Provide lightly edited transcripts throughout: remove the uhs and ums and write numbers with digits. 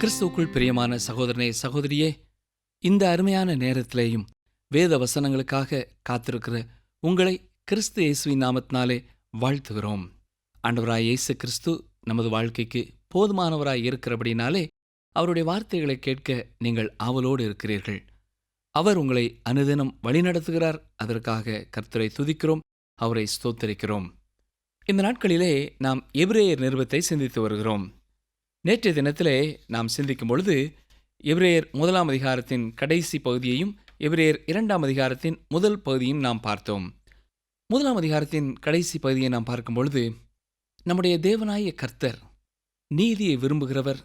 கிறிஸ்துவுக்குள் பிரியமான சகோதரனே சகோதரியே, இந்த அருமையான நேரத்திலேயும் வேத வசனங்களுக்காக காத்திருக்கிற உங்களை கிறிஸ்து இயேசுவின் நாமத்தினாலே வாழ்த்துகிறோம். ஆண்டவராய் இயேசு கிறிஸ்து நமது வாழ்க்கைக்கு போதுமானவராய் இருக்கிறபடினாலே அவருடைய வார்த்தைகளை கேட்க நீங்கள் ஆவலோடு இருக்கிறீர்கள். அவர் உங்களை அனுதினம் வழிநடத்துகிறார். அதற்காக கர்த்தரை துதிக்கிறோம், அவரை ஸ்தோத்தரிக்கிறோம். இந்த நாட்களிலே நாம் எபிரேயர் நிருபத்தை சிந்தித்து வருகிறோம். நேற்றைய தினத்திலே நாம் சிந்திக்கும் பொழுது எபிரேயர் 1 அதிகாரத்தின் கடைசி பகுதியையும் எபிரேயர் 2 அதிகாரத்தின் முதல் பகுதியும் நாம் பார்த்தோம். 1 அதிகாரத்தின் கடைசி பகுதியை நாம் பார்க்கும் பொழுது நம்முடைய தேவனாய கர்த்தர் நீதியை விரும்புகிறவர்,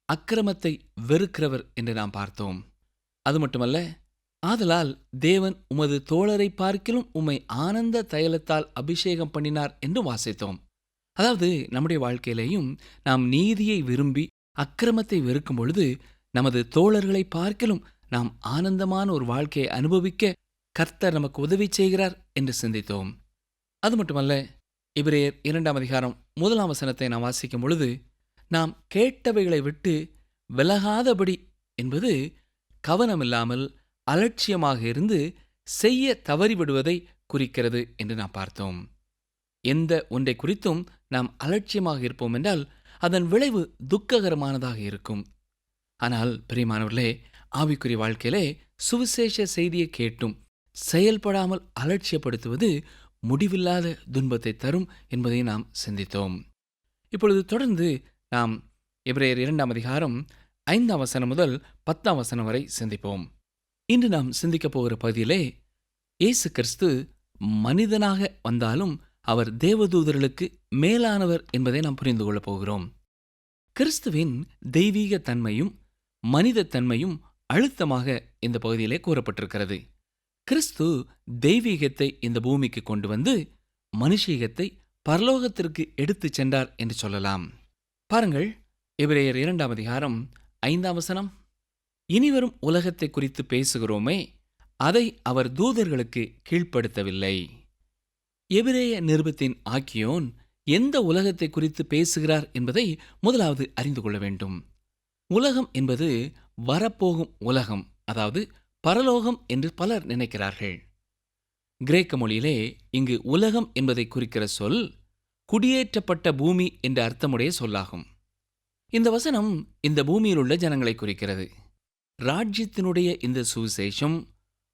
அக்கிரமத்தை வெறுக்கிறவர் என்று நாம் பார்த்தோம். அது மட்டுமல்ல, ஆதலால் தேவன் உமது தோழரை பார்க்கிலும் உம்மை ஆனந்த தைலத்தால் அபிஷேகம் பண்ணினார் என்று வாசித்தோம். அதாவது நம்முடைய வாழ்க்கையிலேயும் நாம் நீதியை விரும்பி அக்கிரமத்தை வெறுக்கும் பொழுது நமது தோழர்களை பார்க்கிலும் நாம் ஆனந்தமான ஒரு வாழ்க்கையை அனுபவிக்க கர்த்தர் நமக்கு உதவி செய்கிறார் என்று சிந்தித்தோம். அது மட்டுமல்ல, எபிரேயர் 2 அதிகாரம் 1 வசனத்தை நாம் வாசிக்கும் பொழுது நாம் கேட்டவைகளை விட்டு விலகாதபடி என்பது கவனமில்லாமல் அலட்சியமாக இருந்து செய்ய தவறிவிடுவதை குறிக்கிறது என்று நாம் பார்த்தோம். எந்த ஒன்றை குறித்தும் நாம் அலட்சியமாக இருப்போம் என்றால் அதன் விளைவு துக்ககரமானதாக இருக்கும். ஆனால் பிரியமானவர்களே, ஆவிக்குரிய வாழ்க்கையிலே சுவிசேஷ செய்தியை கேட்டும் செயல்படாமல் அலட்சியப்படுத்துவது முடிவில்லாத துன்பத்தை தரும் என்பதை நாம் சிந்தித்தோம். இப்பொழுது தொடர்ந்து நாம் எபிரேயர் 2 அதிகாரம் 5 வசனம் முதல் 10 வசனம் வரை சிந்திப்போம். இன்று நாம் சிந்திக்கப் போகிற பகுதியிலே இயேசு கிறிஸ்து மனிதனாக வந்தாலும் அவர் தேவதூதர்களுக்கு மேலானவர் என்பதை நாம் புரிந்து கொள்ளப் போகிறோம். கிறிஸ்துவின் தெய்வீக தன்மையும் மனித தன்மையும் அழுத்தமாக இந்த பகுதியிலே கூறப்பட்டிருக்கிறது. கிறிஸ்து தெய்வீகத்தை இந்த பூமிக்கு கொண்டு வந்து மனுஷீகத்தை பரலோகத்திற்கு எடுத்துச் சென்றார் என்று சொல்லலாம். பாருங்கள், எபிரேயர் 2 அதிகாரம் 5 வசனம். இனிவரும் உலகத்தை குறித்து பேசுகிறோமே, அதை அவர் தூதர்களுக்கு கீழ்ப்படுத்தவில்லை. எபிரேய நிருபத்தின் ஆக்கியோன் எந்த உலகத்தை குறித்து பேசுகிறார் என்பதை முதலாவது அறிந்து கொள்ள வேண்டும். உலகம் என்பது வரப்போகும் உலகம், அதாவது பரலோகம் என்று பலர் நினைக்கிறார்கள். கிரேக்க மொழியிலே இங்கு உலகம் என்பதை குறிக்கிற சொல் குடியேற்றப்பட்ட பூமி என்ற அர்த்தமுடைய சொல்லாகும். இந்த வசனம் இந்த பூமியில் உள்ள ஜனங்களை குறிக்கிறது. ராஜ்யத்தினுடைய இந்த சுவிசேஷம்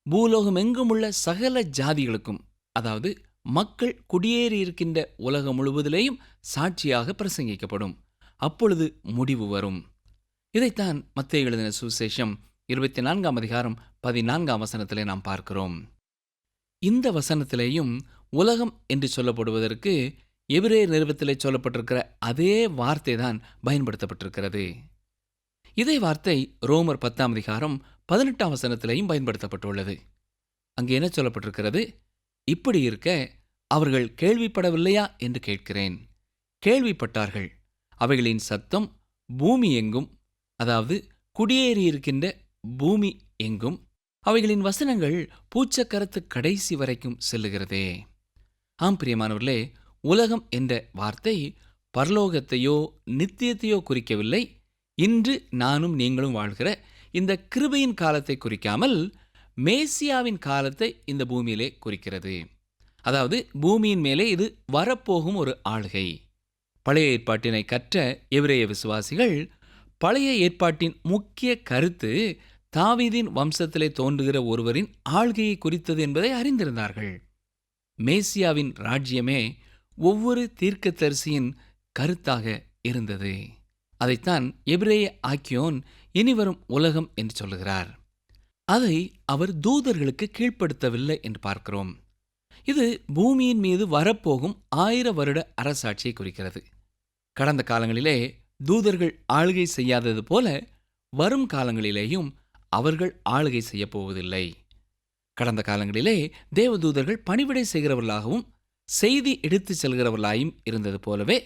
பூலோகமெங்கும் உள்ள சகல ஜாதிகளுக்கும், அதாவது மக்கள் குடியேறியிருக்கின்ற உலகம் முழுவதிலேயும் சாட்சியாக பிரசங்கிக்கப்படும். அப்பொழுது முடிவு வரும். இதைத்தான் மத்தேயு எழுதின சுவிசேஷம் 24 அதிகாரம் 14 வசனத்திலே நாம் பார்க்கிறோம். இந்த வசனத்திலேயும் உலகம் என்று சொல்லப்படுவதற்கு எபிரேயர் நிருபத்திலே சொல்லப்பட்டிருக்கிற அதே வார்த்தை தான் பயன்படுத்தப்பட்டிருக்கிறது. இதே வார்த்தை ரோமர் 10 அதிகாரம் 18 வசனத்திலேயும் பயன்படுத்தப்பட்டுள்ளது. அங்கே என்ன சொல்லப்பட்டிருக்கிறது? இப்படி இருக்க அவர்கள் கேள்விப்படவில்லையா என்று கேட்கிறேன். கேள்விப்பட்டார்கள். அவைகளின் சத்தம் பூமி எங்கும், அதாவது குடியேறியிருக்கின்ற பூமி எங்கும், அவைகளின் வசனங்கள் பூச்சக்கரத்து கடைசி வரைக்கும் செல்லுகிறதே. ஆம் பிரியமானவர்களே, உலகம் என்ற வார்த்தை பரலோகத்தையோ நித்தியத்தையோ குறிக்கவில்லை. இன்று நானும் நீங்களும் வாழ்கிற இந்த கிருபையின் காலத்தை குறிக்காமல் மேசியாவின் காலத்தை இந்த பூமியிலே குறிக்கிறது. அதாவது பூமியின் மேலே இது வரப்போகும் ஒரு ஆளுகை. பழைய ஏற்பாட்டினை கற்ற எபிரேய விசுவாசிகள் பழைய ஏற்பாட்டின் முக்கிய கருத்து தாவீதின் வம்சத்திலே தோன்றுகிற ஒருவரின் ஆளுகையை குறித்தது என்பதை அறிந்திருந்தார்கள். மேசியாவின் ராஜ்யமே ஒவ்வொரு தீர்க்கதரிசியின் கருத்தாக இருந்தது. அதைத்தான் எபிரேய ஆக்கியோன் இனிவரும் உலகம் என்று சொல்லுகிறார். அதை அவர் தூதர்களுக்கு கீழ்ப்படுத்தவில்லை என்று பார்க்கிறோம். இது பூமியின் மீது வரப்போகும் 1000 வருட அரசாட்சியை குறிக்கிறது. கடந்த காலங்களிலே தூதர்கள் ஆளுகை செய்யாதது போல வரும் காலங்களிலேயும் அவர்கள் ஆளுகை செய்யப்போவதில்லை. கடந்த காலங்களிலே தேவதூதர்கள் பணிவிடை செய்கிறவர்களாகவும் செய்தி எடுத்துச் செல்கிறவர்களாயும் இருந்தது போலவே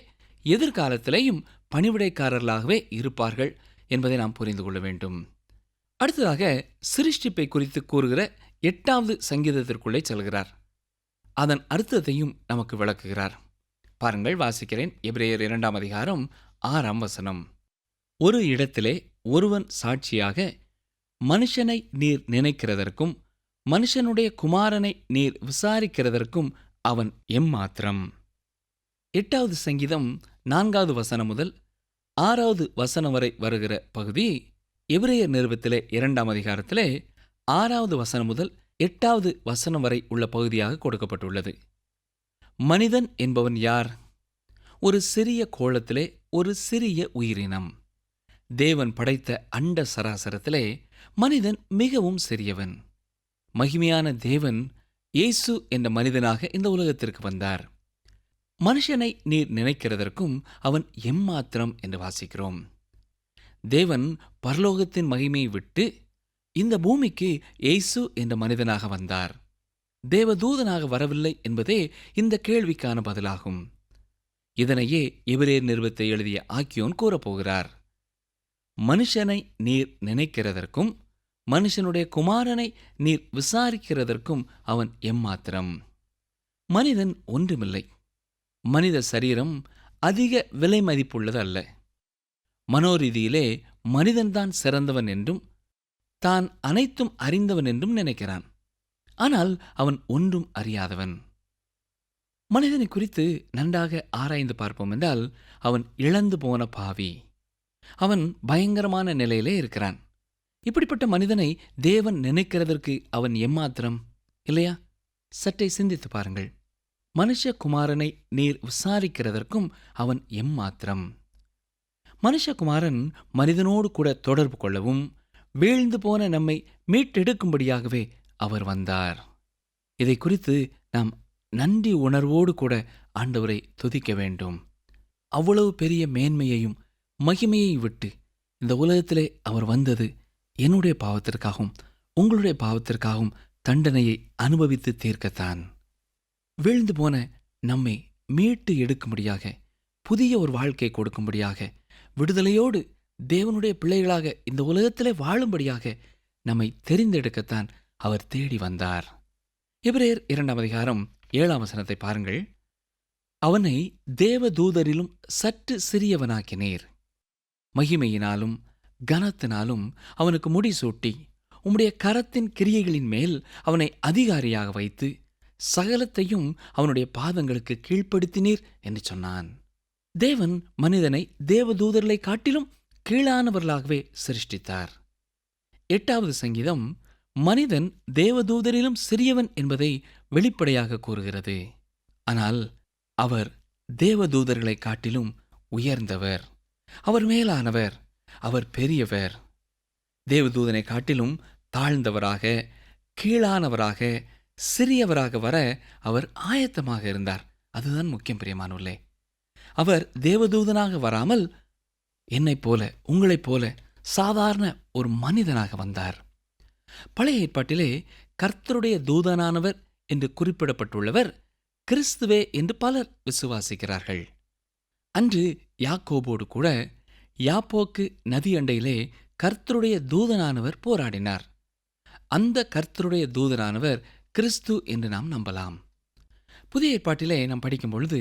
எதிர்காலத்திலேயும் பணிவிடைக்காரர்களாகவே இருப்பார்கள் என்பதை நாம் புரிந்து கொள்ள வேண்டும். அடுத்ததாக சிருஷ்டிப்பை குறித்து கூறுகிற 8வது சங்கீதத்திற்குள்ளே செல்கிறார். அதன் அர்த்தத்தையும் நமக்கு விளக்குகிறார். பாருங்கள், வாசிக்கிறேன். எபிரேயர் 2 அதிகாரம் 6 வசனம். ஒரு இடத்திலே ஒருவன் சாட்சியாக, மனுஷனை நீர் நினைக்கிறதற்கும் மனுஷனுடைய குமாரனை நீர் விசாரிக்கிறதற்கும் அவன் எம்மாத்திரம். 8வது சங்கீதம் 4வது வசனம் முதல் 6வது வசனம் வரை வருகிற பகுதி எபிரேயர் நிருபத்திலே 2ஆம் அதிகாரத்திலே 6வது வசனம் முதல் 8வது வசனம் வரை உள்ள பகுதியாக கொடுக்கப்பட்டுள்ளது. மனிதன் என்பவன் யார்? ஒரு சிறிய கோளத்திலே ஒரு சிறிய உயிரினம். தேவன் படைத்த அண்ட சராசரத்திலே மனிதன் மிகவும் சிறியவன். மகிமையான தேவன் இயேசு என்ற மனிதனாக இந்த உலகத்திற்கு வந்தார். மனுஷனை நீர் நினைக்கிறதற்கும் அவன் எம்மாத்திரம் என்று வாசிக்கிறோம். தேவன் பரலோகத்தின் மகிமையை விட்டு இந்த பூமிக்கு இயேசு என்ற மனிதனாக வந்தார். தேவதூதனாக வரவில்லை என்பதே இந்த கேள்விக்கான பதிலாகும். இதனையே எபிரேயர் நிருபத்தை எழுதிய ஆக்கியோன் கூறப்போகிறார். மனுஷனை நீர் நினைக்கிறதற்கும் மனுஷனுடைய குமாரனை நீர் விசாரிக்கிறதற்கும் அவன் எம்மாத்திரம். மனிதன் ஒன்றுமில்லை. மனித சரீரம் அதிக விலை மதிப்புள்ளது அல்ல. மனோரீதியிலே மனிதன்தான் சிறந்தவன் என்றும் தான் அனைத்தும் அறிந்தவன் என்றும் நினைக்கிறான். ஆனால் அவன் ஒன்றும் அறியாதவன். மனிதனை குறித்து நன்றாக ஆராய்ந்து பார்ப்போம் என்றால் அவன் இழந்து போன பாவி. அவன் பயங்கரமான நிலையிலே இருக்கிறான். இப்படிப்பட்ட மனிதனை தேவன் நினைக்கிறதற்கு அவன் எம்மாத்திரம் இல்லையா? சற்றே சிந்தித்து பாருங்கள். மனுஷகுமாரனை நீர் விசாரிக்கிறதற்கும் அவன் எம்மாத்திரம். மனுஷகுமாரன் மனிதனோடு கூட தொடர்பு கொள்ளவும் வீழ்ந்து போன நம்மை மீட்டெடுக்கும்படியாகவே அவர் வந்தார். இதை குறித்து நாம் நன்றி உணர்வோடு கூட ஆண்டவரை துதிக்க வேண்டும். அவ்வளவு பெரிய மேன்மையையும் மகிமையை விட்டு இந்த உலகத்திலே அவர் வந்தது என்னுடைய பாவத்திற்காகவும் உங்களுடைய பாவத்திற்காகவும் தண்டனையை அனுபவித்து தீர்க்கத்தான். வீழ்ந்து போன நம்மை மீட்டு எடுக்கும்படியாக, புதிய ஒரு வாழ்க்கை கொடுக்கும்படியாக, விடுதலையோடு தேவனுடைய பிள்ளைகளாக இந்த உலகத்திலே வாழும்படியாக நம்மை தெரிந்தெடுக்கத்தான் அவர் தேடி வந்தார். எபிரேயர் 2ஆம் அதிகாரம் 7ஆம் வசனத்தை பாருங்கள். அவனை தேவதூதரிலும் சற்று சிறியவனாக்கினீர். மகிமையினாலும் கனத்தினாலும் அவனுக்கு முடிசூட்டி உம்முடைய கரத்தின் கிரியைகளின் மேல் அவனை அதிகாரியாக வைத்து சகலத்தையும் அவனுடைய பாதங்களுக்கு கீழ்ப்படுத்தினீர் என்று சொன்னான். தேவன் மனிதனை தேவதூதர்களை காட்டிலும் கீழானவர்களாகவே சிருஷ்டித்தார். 8வது சங்கீதம் மனிதன் தேவதூதரிலும் சிறியவன் என்பதை வெளிப்படையாக கூறுகிறது. ஆனால் அவர் தேவதூதர்களை காட்டிலும் உயர்ந்தவர், அவர் மேலானவர், அவர் பெரியவர். தேவதூதனை காட்டிலும் தாழ்ந்தவராக, கீழானவராக, சிறியவராக வர அவர் ஆயத்தமாக இருந்தார். அதுதான் முக்கியம் பிரியமானவர்களே. அவர் தேவதூதனாக வராமல் என்னைப் போல, உங்களைப் போல சாதாரண ஒரு மனிதனாக வந்தார். பழைய ஏற்பாட்டிலே கர்த்தருடைய தூதனானவர் என்று குறிப்பிடப்பட்டுள்ளவர் கிறிஸ்துவே என்று பலர் விசுவாசிக்கிறார்கள். அன்று யாக்கோபோடு கூட யாப்போக்கு நதி அண்டையிலே கர்த்தருடைய தூதனானவர் போராடினார். அந்த கர்த்தருடைய தூதனானவர் கிறிஸ்து என்று நாம் நம்பலாம். புதிய ஏற்பாட்டிலே நாம் படிக்கும் பொழுது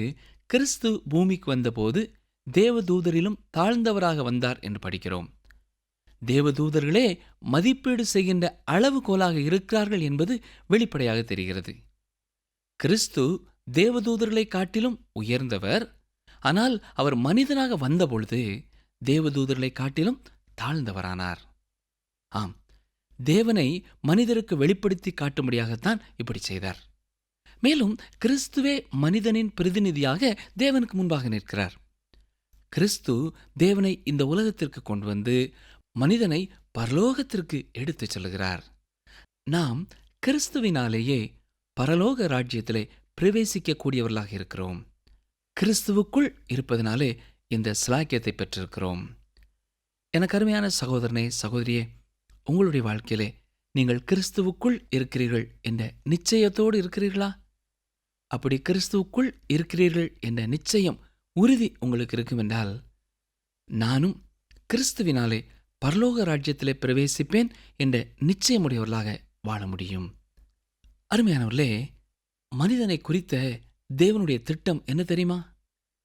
கிறிஸ்து பூமிக்கு வந்தபோது தேவதூதரிலும் தாழ்ந்தவராக வந்தார் என்று படிக்கிறோம். தேவதூதர்களே மதிப்பீடு செய்கின்ற அளவுகோலாக இருக்கிறார்கள் என்பது வெளிப்படையாக தெரிகிறது. கிறிஸ்து தேவதூதர்களை காட்டிலும் உயர்ந்தவர். ஆனால் அவர் மனிதனாக வந்தபொழுது தேவதூதர்களை காட்டிலும் தாழ்ந்தவரானார். ஆம், தேவனை மனிதருக்கு வெளிப்படுத்தி காட்டும்படியாகத்தான் இப்படி செய்தார். மேலும் கிறிஸ்துவே மனிதனின் பிரதிநிதியாக தேவனுக்கு முன்பாக நிற்கிறார். கிறிஸ்து தேவனை இந்த உலகத்திற்கு கொண்டு வந்து மனிதனை பரலோகத்திற்கு எடுத்துச் செல்கிறார். நாம் கிறிஸ்துவினாலேயே பரலோக ராஜ்யத்திலே பிரவேசிக்கக்கூடியவர்களாக இருக்கிறோம். கிறிஸ்துவுக்குள் இருப்பதனாலே இந்த சிலாக்கியத்தை பெற்றிருக்கிறோம். எனக்கு அருமையான சகோதரனே, சகோதரியே, உங்களுடைய வாழ்க்கையிலே நீங்கள் கிறிஸ்துவுக்குள் இருக்கிறீர்கள் என்ற நிச்சயத்தோடு இருக்கிறீர்களா? அப்படி கிறிஸ்துவுக்குள் இருக்கிறீர்கள் என்ற நிச்சயம், உறுதி உங்களுக்கு இருக்கும் என்றால், நானும் கிறிஸ்துவினாலே பரலோக ராஜ்யத்திலே பிரவேசிப்பேன் என்ற நிச்சயமுடையவர்களாக வாழ முடியும். அருமையானவர்களே, மனிதனை குறித்த தேவனுடைய திட்டம் என்ன தெரியுமா?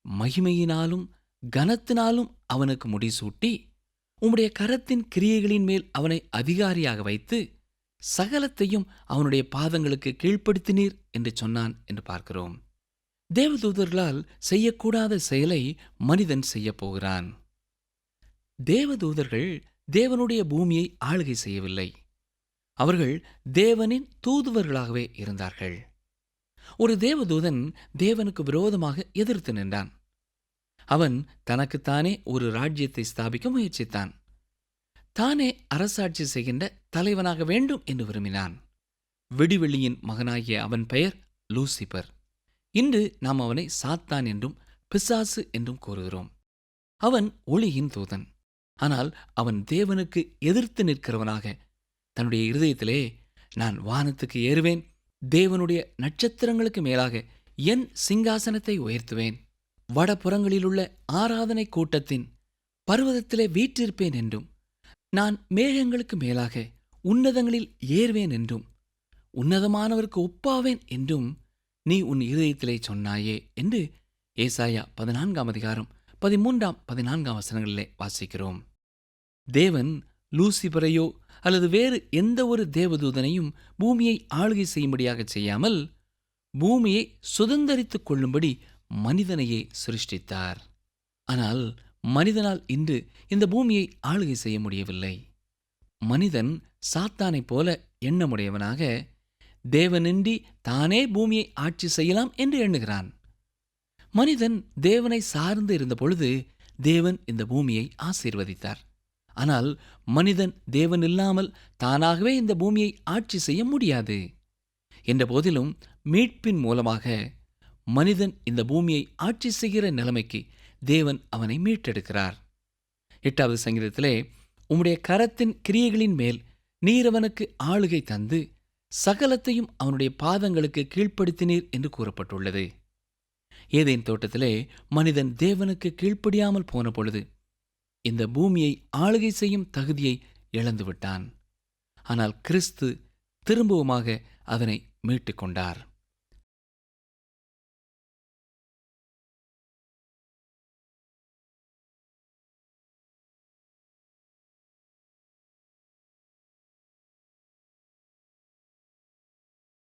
மகிமையினாலும் கனத்தினாலும் அவனுக்கு முடிசூட்டி உம்முடைய கரத்தின் கிரியைகளின் மேல் அவனை அதிகாரியாக வைத்து சகலத்தையும் அவனுடைய பாதங்களுக்கு கீழ்ப்படுத்தினீர் என்று சொன்னான் என்று பார்க்கிறோம். தேவதூதர்களால் செய்யக்கூடாத செயலை மனிதன் செய்யப் போகிறான். தேவதூதர்கள் தேவனுடைய பூமியை ஆளுகை செய்யவில்லை. அவர்கள் தேவனின் தூதுவர்களாகவே இருந்தார்கள். ஒரு தேவதூதன் தேவனுக்கு விரோதமாக எதிர்த்து நின்றான். அவன் தனக்குத்தானே ஒரு ராஜ்யத்தை ஸ்தாபிக்க முயற்சித்தான். தானே அரசாட்சி செய்கின்ற தலைவனாக வேண்டும் என்று விரும்பினான். விடிவெள்ளியின் மகனாகிய அவன் பெயர் லூசிபர். இன்று நாம் அவனை சாத்தான் என்றும் பிசாசு என்றும் கூறுகிறோம். அவன் ஒளியின் தூதன். ஆனால் அவன் தேவனுக்கு எதிர்த்து நிற்கிறவனாக தன்னுடைய இருதயத்திலே, நான் வானத்துக்கு ஏறுவேன், தேவனுடைய நட்சத்திரங்களுக்கு மேலாக என் சிங்காசனத்தை உயர்த்துவேன், வடபுறங்களிலுள்ள ஆராதனை கூட்டத்தின் பர்வதத்திலே வீற்றிருப்பேன் என்றும், நான் மேகங்களுக்கு மேலாக உன்னதங்களில் ஏறுவேன் என்றும், உன்னதமானவருக்கு ஒப்பாவேன் என்றும் நீ உன் இருதயத்திலே சொன்னாயே என்று ஏசாயா 14 வசனங்களிலே வாசிக்கிறோம். தேவன் லூசிபரையோ அல்லது வேறு எந்த ஒரு தேவதூதனையும் பூமியை ஆளுகை செய்யும்படியாக செய்யாமல் பூமியை சுதந்தரித்துக் கொள்ளும்படி மனிதனையே சிருஷ்டித்தார். ஆனால் மனிதனால் இன்று இந்த பூமியை ஆளுகை செய்ய முடியவில்லை. மனிதன் சாத்தானைப் போல எண்ணமுடையவனாக தேவனின்றி தானே பூமியை ஆட்சி செய்யலாம் என்று எண்ணுகிறான். மனிதன் தேவனை சார்ந்து இருந்த பொழுது தேவன் இந்த பூமியை ஆசீர்வதித்தார். ஆனால் மனிதன் தேவன் இல்லாமல் தானாகவே இந்த பூமியை ஆட்சி செய்ய முடியாது. என்ற போதிலும் மீட்பின் மூலமாக மனிதன் இந்த பூமியை ஆட்சி செய்கிற நிலைமைக்கு தேவன் அவனை மீட்டெடுக்கிறார். 8வது சங்கீதத்திலே, உம்முடைய கரத்தின் கிரியைகளின் மேல் நீர் அவனுக்கு ஆளுகை தந்து சகலத்தையும் அவனுடைய பாதங்களுக்கு கீழ்ப்படுத்தினீர் என்று கூறப்பட்டுள்ளது. ஏதேன் தோட்டத்திலே மனிதன் தேவனுக்கு கீழ்ப்படியாமல் போன பொழுது இந்த பூமியை ஆளுகை செய்யும் தகுதியை இழந்துவிட்டான். ஆனால் கிறிஸ்து திரும்பவுமாக அதனை மீட்டுக் கொண்டார்.